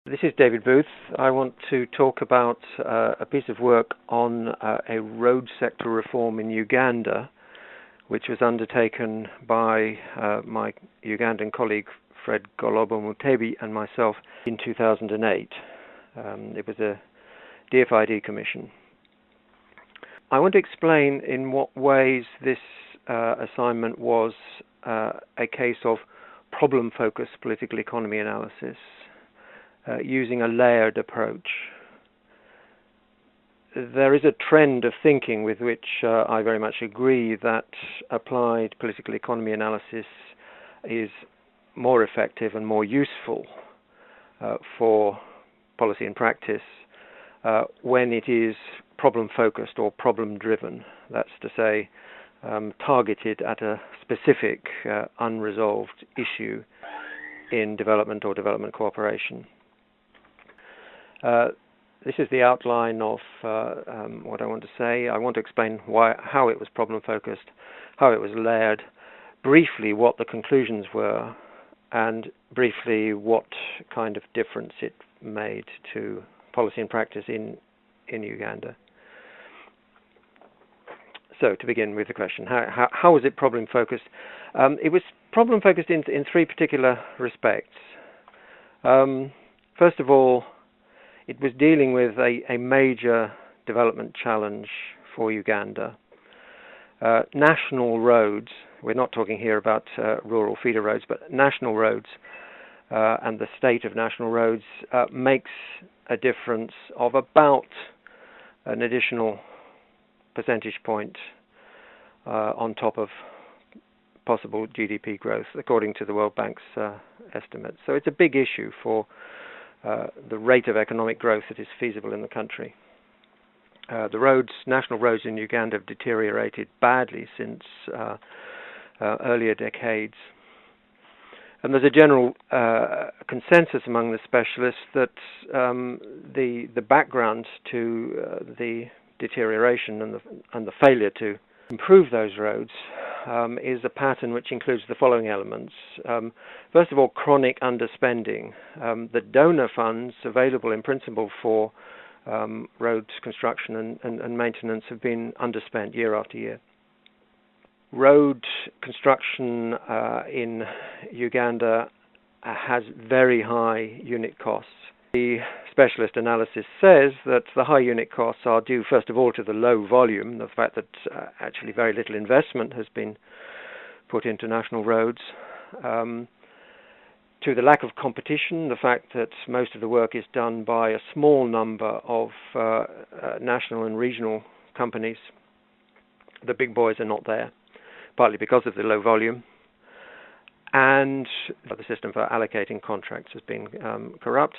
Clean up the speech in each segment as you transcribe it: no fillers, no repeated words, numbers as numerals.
This is David Booth. I want to talk about a piece of work on a road sector reform in Uganda, which was undertaken by my Ugandan colleague Fred Golobo-Mutebi and myself in 2008. It was a DFID commission. I want to explain in what ways this assignment was a case of problem-focused political economy analysis, using a layered approach. There is a trend of thinking with which I very much agree that applied political economy analysis is more effective and more useful for policy and practice when it is problem-focused or problem-driven. That's to say, targeted at a specific unresolved issue in development or development cooperation. This is the outline of what I want to say. I want to explain how it was problem-focused, how it was layered, briefly what the conclusions were, and briefly what kind of difference it made to policy and practice in Uganda. So, to begin with the question, how was it problem-focused? It was problem-focused in three particular respects. First of all, it was dealing with a major development challenge for Uganda. National roads, we're not talking here about rural feeder roads, but national roads and the state of national roads makes a difference of about an additional percentage point on top of possible GDP growth, according to the World Bank's estimates. So it's a big issue for the rate of economic growth that is feasible in the country. The national roads in Uganda have deteriorated badly since earlier decades. And there's a general consensus among the specialists that the background to the deterioration and the failure to improve those roads is a pattern which includes the following elements. First of all, chronic underspending. The donor funds available in principle for roads construction and maintenance have been underspent year after year. Road construction in Uganda has very high unit costs. The specialist analysis says that the high unit costs are due, first of all, to the low volume, the fact that actually very little investment has been put into national roads, to the lack of competition, the fact that most of the work is done by a small number of national and regional companies. The big boys are not there, partly because of the low volume, and the system for allocating contracts has been corrupt,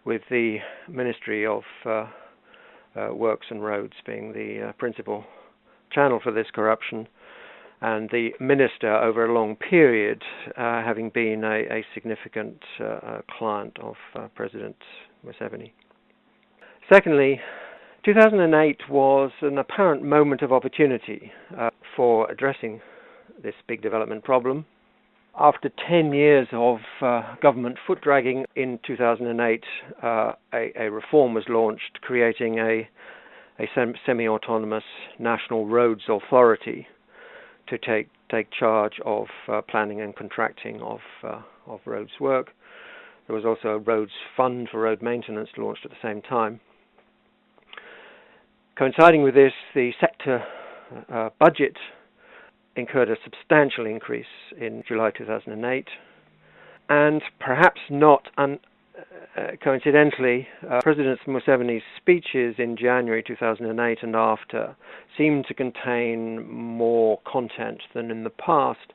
with the Ministry of Works and Roads being the principal channel for this corruption, and the minister over a long period having been a significant client of President Museveni. Secondly, 2008 was an apparent moment of opportunity for addressing this big development problem. After 10 years of government foot-dragging, in 2008, a reform was launched, creating a semi-autonomous national roads authority to take charge of planning and contracting of roads work. There was also a roads fund for road maintenance launched at the same time. Coinciding with this, the sector budget incurred a substantial increase in July 2008, and perhaps not coincidentally, President Museveni's speeches in January 2008 and after seemed to contain more content than in the past,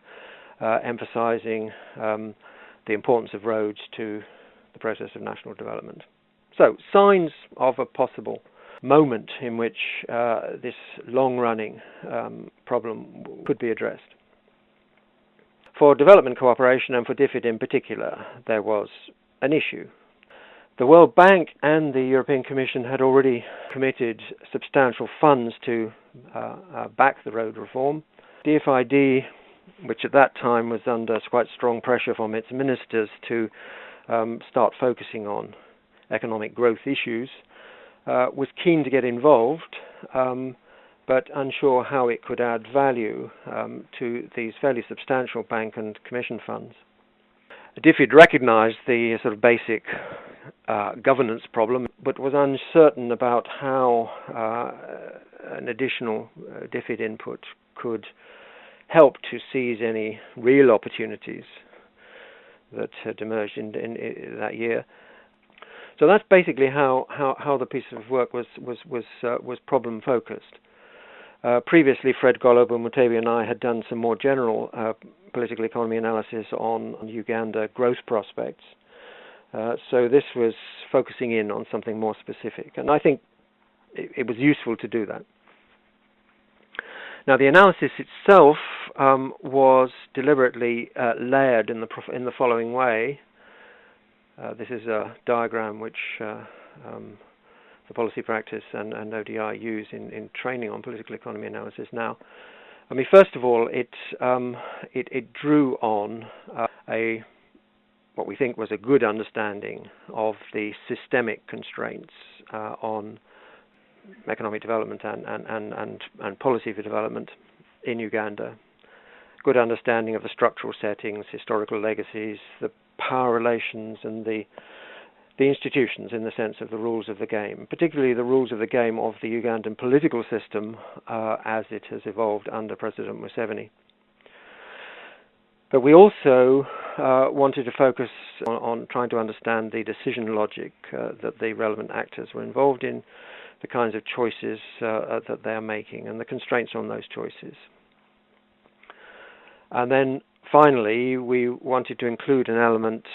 emphasizing the importance of roads to the process of national development. So, signs of a possible moment in which this long-running problem could be addressed. For development cooperation and for DFID in particular, there was an issue. The World Bank and the European Commission had already committed substantial funds to back the road reform. DFID, which at that time was under quite strong pressure from its ministers to start focusing on economic growth issues, was keen to get involved, but unsure how it could add value to these fairly substantial bank and commission funds. DFID recognized the sort of basic governance problem, but was uncertain about how an additional DFID input could help to seize any real opportunities that had emerged in that year. So that's basically how the piece of work was problem focused. Previously, Fred Golobo Mutebi and I had done some more general political economy analysis on Uganda growth prospects. So this was focusing in on something more specific, and I think it was useful to do that. Now, the analysis itself was deliberately layered in the following way. This is a diagram which the policy practice and ODI use in training on political economy analysis now. I mean, first of all, it drew on what we think was a good understanding of the systemic constraints on economic development and policy for development in Uganda. Good understanding of the structural settings, historical legacies, the power relations, and the institutions in the sense of the rules of the game, particularly the rules of the game of the Ugandan political system as it has evolved under President Museveni. But we also wanted to focus on trying to understand the decision logic that the relevant actors were involved in, the kinds of choices that they are making, and the constraints on those choices. And then finally, we wanted to include an element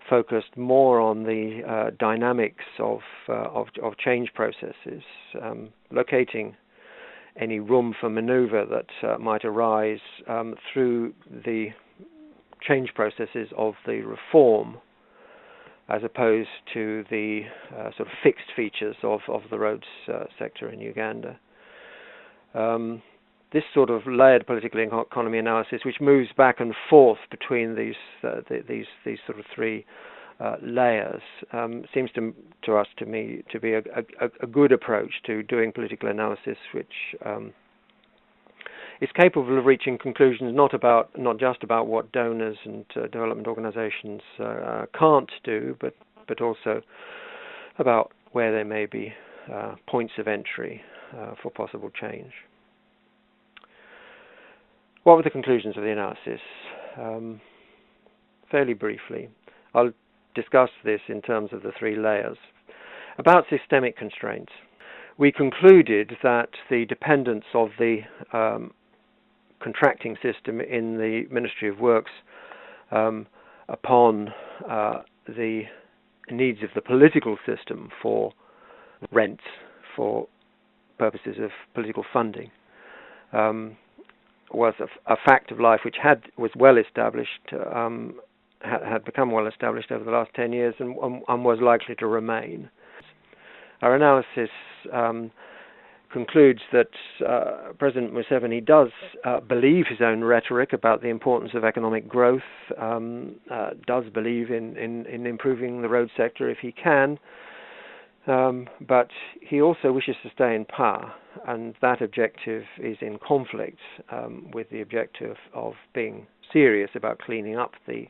focused more on the dynamics of change processes, locating any room for maneuver that might arise through the change processes of the reform, as opposed to the sort of fixed features of the roads sector in Uganda. This sort of layered political economy analysis, which moves back and forth between these sort of three layers, seems to us, to me, to be a good approach to doing political analysis, which is capable of reaching conclusions not just about what donors and development organizations can't do, but also about where there may be points of entry for possible change. What were the conclusions of the analysis? Fairly briefly, I'll discuss this in terms of the three layers. About systemic constraints, we concluded that the dependence of the contracting system in the Ministry of Works upon the needs of the political system for rents, for purposes of political funding, was a fact of life which was well established, had become well established over the last 10 years, and was likely to remain. Our analysis concludes that President Museveni does believe his own rhetoric about the importance of economic growth, does believe in improving the road sector if he can, but he also wishes to stay in power, and that objective is in conflict with the objective of being serious about cleaning up the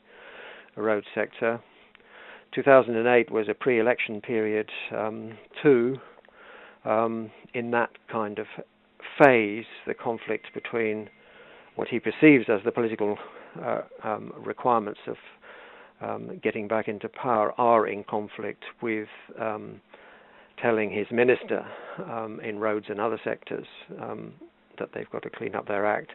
road sector. 2008 was a pre-election period too. In that kind of phase, the conflict between what he perceives as the political requirements of getting back into power are in conflict with telling his minister in roads and other sectors that they've got to clean up their act.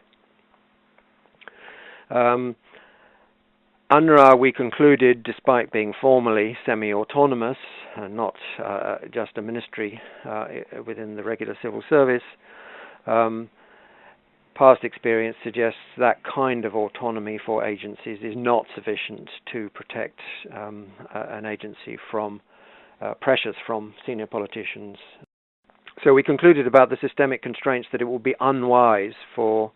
UNRA, we concluded, despite being formally semi-autonomous, not just a ministry within the regular civil service, past experience suggests that kind of autonomy for agencies is not sufficient to protect an agency from pressures from senior politicians. So we concluded about the systemic constraints that it will be unwise for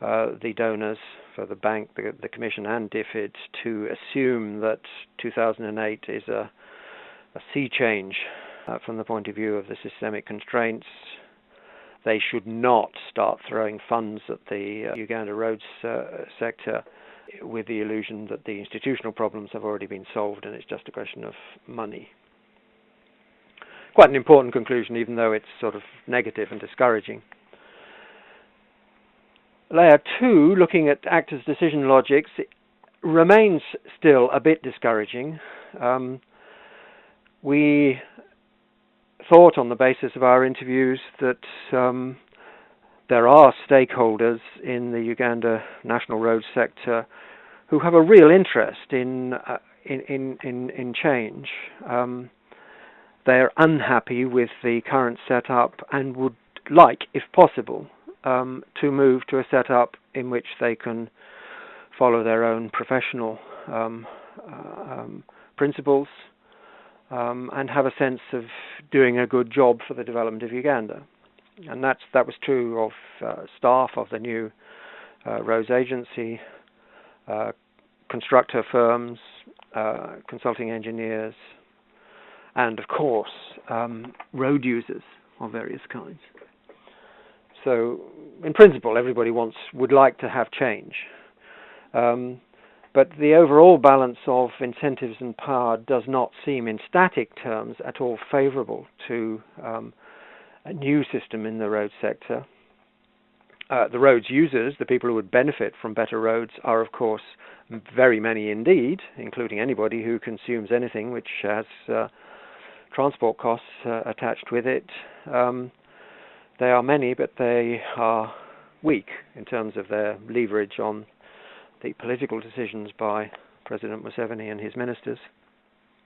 the donors, for the bank, the Commission and DFID to assume that 2008 is a sea change from the point of view of the systemic constraints. They should not start throwing funds at the Uganda roads sector with the illusion that the institutional problems have already been solved and it's just a question of money. Quite an important conclusion, even though it's sort of negative and discouraging. Layer 2, looking at actors' decision logics, remains still a bit discouraging. We thought on the basis of our interviews that there are stakeholders in the Uganda national road sector who have a real interest in change. They're unhappy with the current setup and would like, if possible, to move to a setup in which they can follow their own professional principles and have a sense of doing a good job for the development of Uganda. And that was true of staff of the new roads agency, constructor firms, consulting engineers, and of course road users of various kinds. So in principle everybody would like to have change. But the overall balance of incentives and power does not seem in static terms at all favourable to a new system in the road sector. The roads users, the people who would benefit from better roads, are of course very many indeed, including anybody who consumes anything which has transport costs attached with it. They are many, but they are weak in terms of their leverage on the political decisions by President Museveni and his ministers.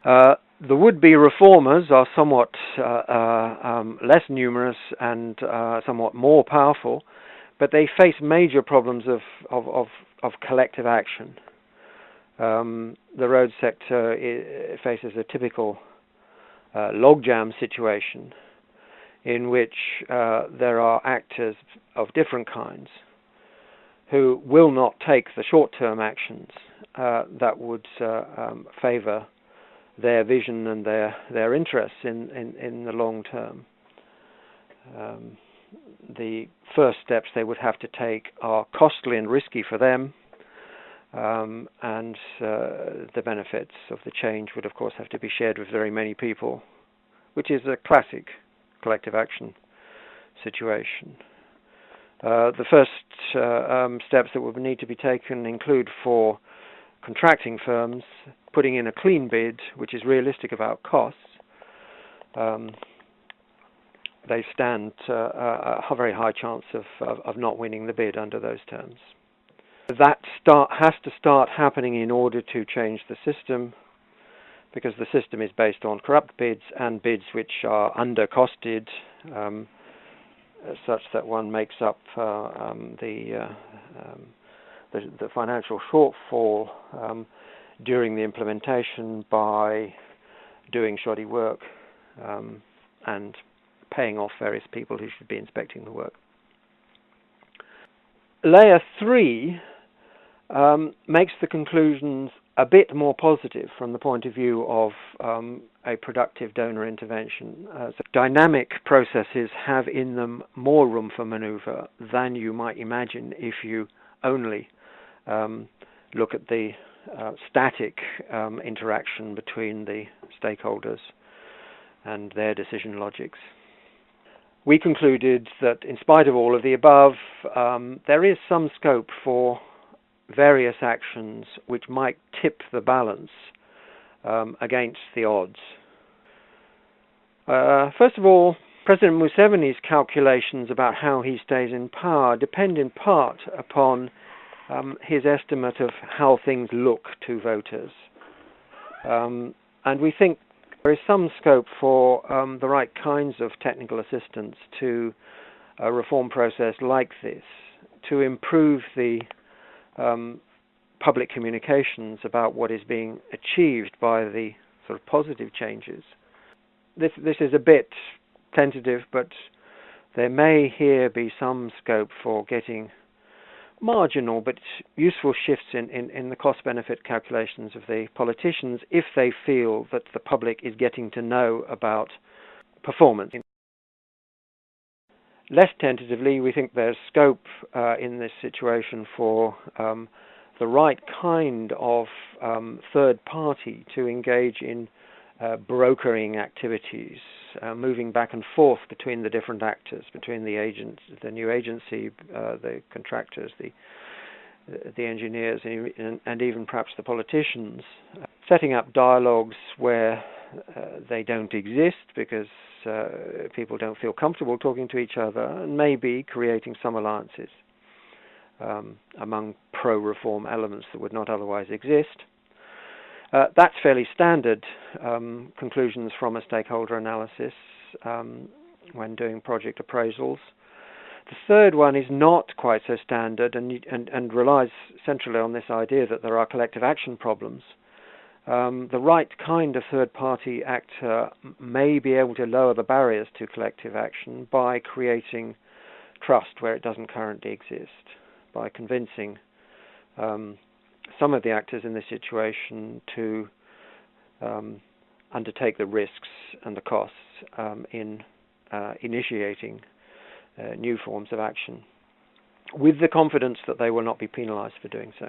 The would-be reformers are somewhat less numerous and somewhat more powerful, but they face major problems of collective action. The road sector faces a typical logjam situation in which there are actors of different kinds who will not take the short-term actions that would favour their vision and their interests in the long term. The first steps they would have to take are costly and risky for them, and the benefits of the change would of course have to be shared with very many people, which is a classic collective action situation. The first steps that would need to be taken include, for contracting firms, putting in a clean bid which is realistic about costs. They stand a very high chance of not winning the bid under those terms. That has to start happening in order to change the system, because the system is based on corrupt bids and bids which are under-costed, such that one makes up the financial shortfall during the implementation by doing shoddy work and paying off various people who should be inspecting the work. Layer 3 makes the conclusions a bit more positive from the point of view of a productive donor intervention. So dynamic processes have in them more room for manoeuvre than you might imagine if you only look at the static interaction between the stakeholders and their decision logics. We concluded that in spite of all of the above, there is some scope for various actions which might tip the balance against the odds. First of all, President Museveni's calculations about how he stays in power depend in part upon his estimate of how things look to voters. And we think there is some scope for the right kinds of technical assistance to a reform process like this, to improve the public communications about what is being achieved by the sort of positive changes. This is a bit tentative, but there may here be some scope for getting marginal but useful shifts in the cost-benefit calculations of the politicians if they feel that the public is getting to know about performance. Less tentatively, we think there's scope in this situation for the right kind of third party to engage in brokering activities, moving back and forth between the different actors, between the agents, the new agency, the contractors, the engineers, and even perhaps the politicians, setting up dialogues where they don't exist because people don't feel comfortable talking to each other, and maybe creating some alliances among pro-reform elements that would not otherwise exist. That's fairly standard conclusions from a stakeholder analysis when doing project appraisals. The third one is not quite so standard and relies centrally on this idea that there are collective action problems. The right kind of third-party actor may be able to lower the barriers to collective action by creating trust where it doesn't currently exist, by convincing some of the actors in this situation to undertake the risks and the costs in initiating new forms of action, with the confidence that they will not be penalized for doing so.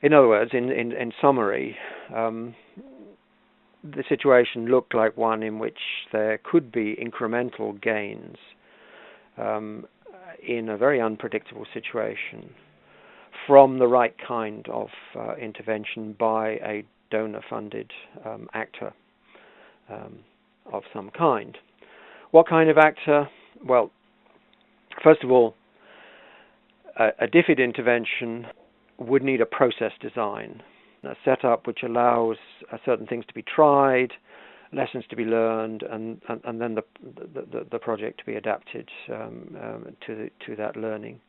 In other words, in summary, the situation looked like one in which there could be incremental gains in a very unpredictable situation from the right kind of intervention by a donor-funded actor of some kind. What kind of actor? Well, first of all, a DFID intervention would need a process design, a setup which allows certain things to be tried, lessons to be learned, and then the project to be adapted to that learning.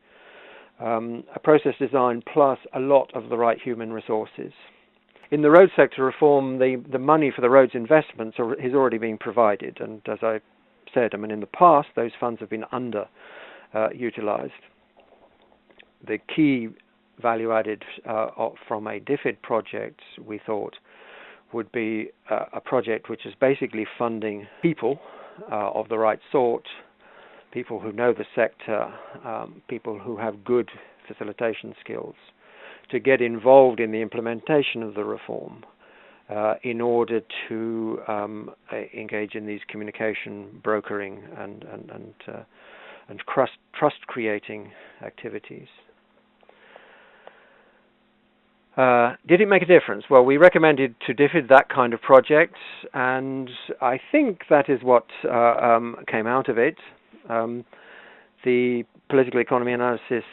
A process design plus a lot of the right human resources. In the road sector reform, the money for the roads investments is already being provided, and as I said, I mean, in the past those funds have been utilized. The key value added from a DFID project, we thought, would be a project which is basically funding people of the right sort, people who know the sector, people who have good facilitation skills, to get involved in the implementation of the reform in order to engage in these communication, brokering, and trust-creating activities. Did it make a difference? Well, we recommended to DFID that kind of project, and I think that is what came out of it. The political economy analysis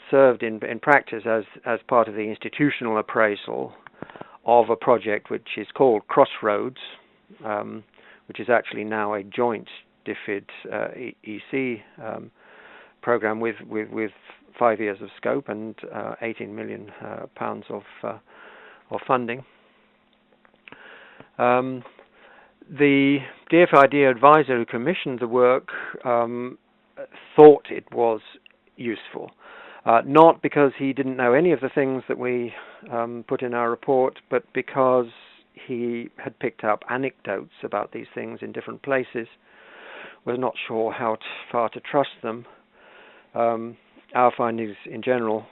served in practice as part of the institutional appraisal of a project which is called CrossRoads, which is actually now a joint DFID EC program with 5 years of scope and 18 million pounds of funding. The DFID advisor who commissioned the work thought it was useful, not because he didn't know any of the things that we put in our report, but because he had picked up anecdotes about these things in different places, was not sure how far to trust them. Our findings in general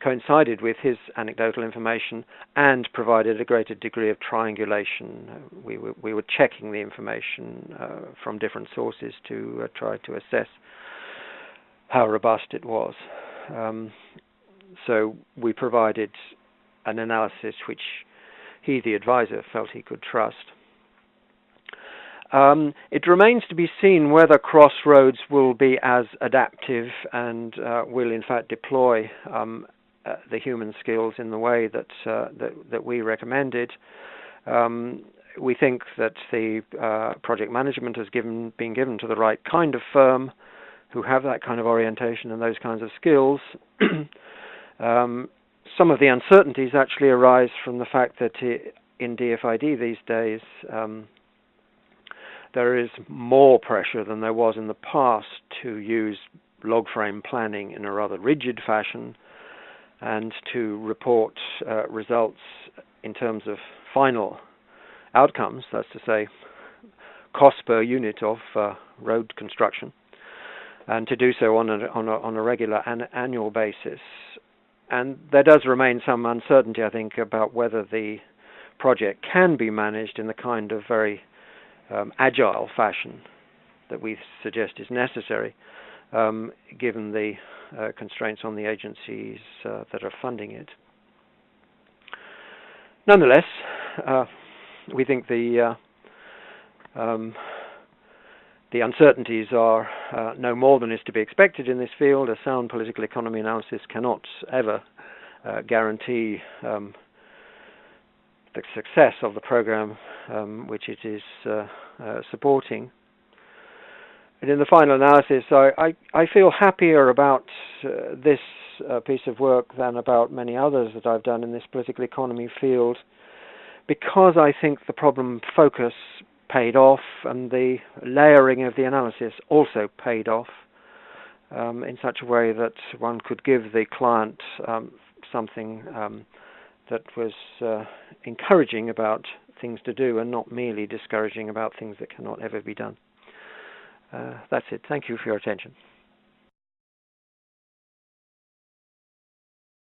coincided with his anecdotal information and provided a greater degree of triangulation. We were checking the information from different sources to try to assess how robust it was. So we provided an analysis which he, the advisor, felt he could trust. It remains to be seen whether CrossRoads will be as adaptive and will in fact deploy the human skills in the way that we recommended. We think that the project management has been given to the right kind of firm who have that kind of orientation and those kinds of skills. Some of the uncertainties actually arise from the fact that in DFID these days there is more pressure than there was in the past to use log frame planning in a rather rigid fashion, and to report results in terms of final outcomes, that's to say cost per unit of road construction, and to do so on a regular annual basis. And there does remain some uncertainty, I think, about whether the project can be managed in the kind of very agile fashion that we suggest is necessary, given the constraints on the agencies that are funding it. Nonetheless, we think the uncertainties are no more than is to be expected in this field. A sound political economy analysis cannot ever guarantee the success of the program which it is supporting. And in the final analysis, I feel happier about this piece of work than about many others that I've done in this political economy field, because I think the problem focus paid off, and the layering of the analysis also paid off in such a way that one could give the client something that was encouraging about things to do and not merely discouraging about things that cannot ever be done. That's it. Thank you for your attention.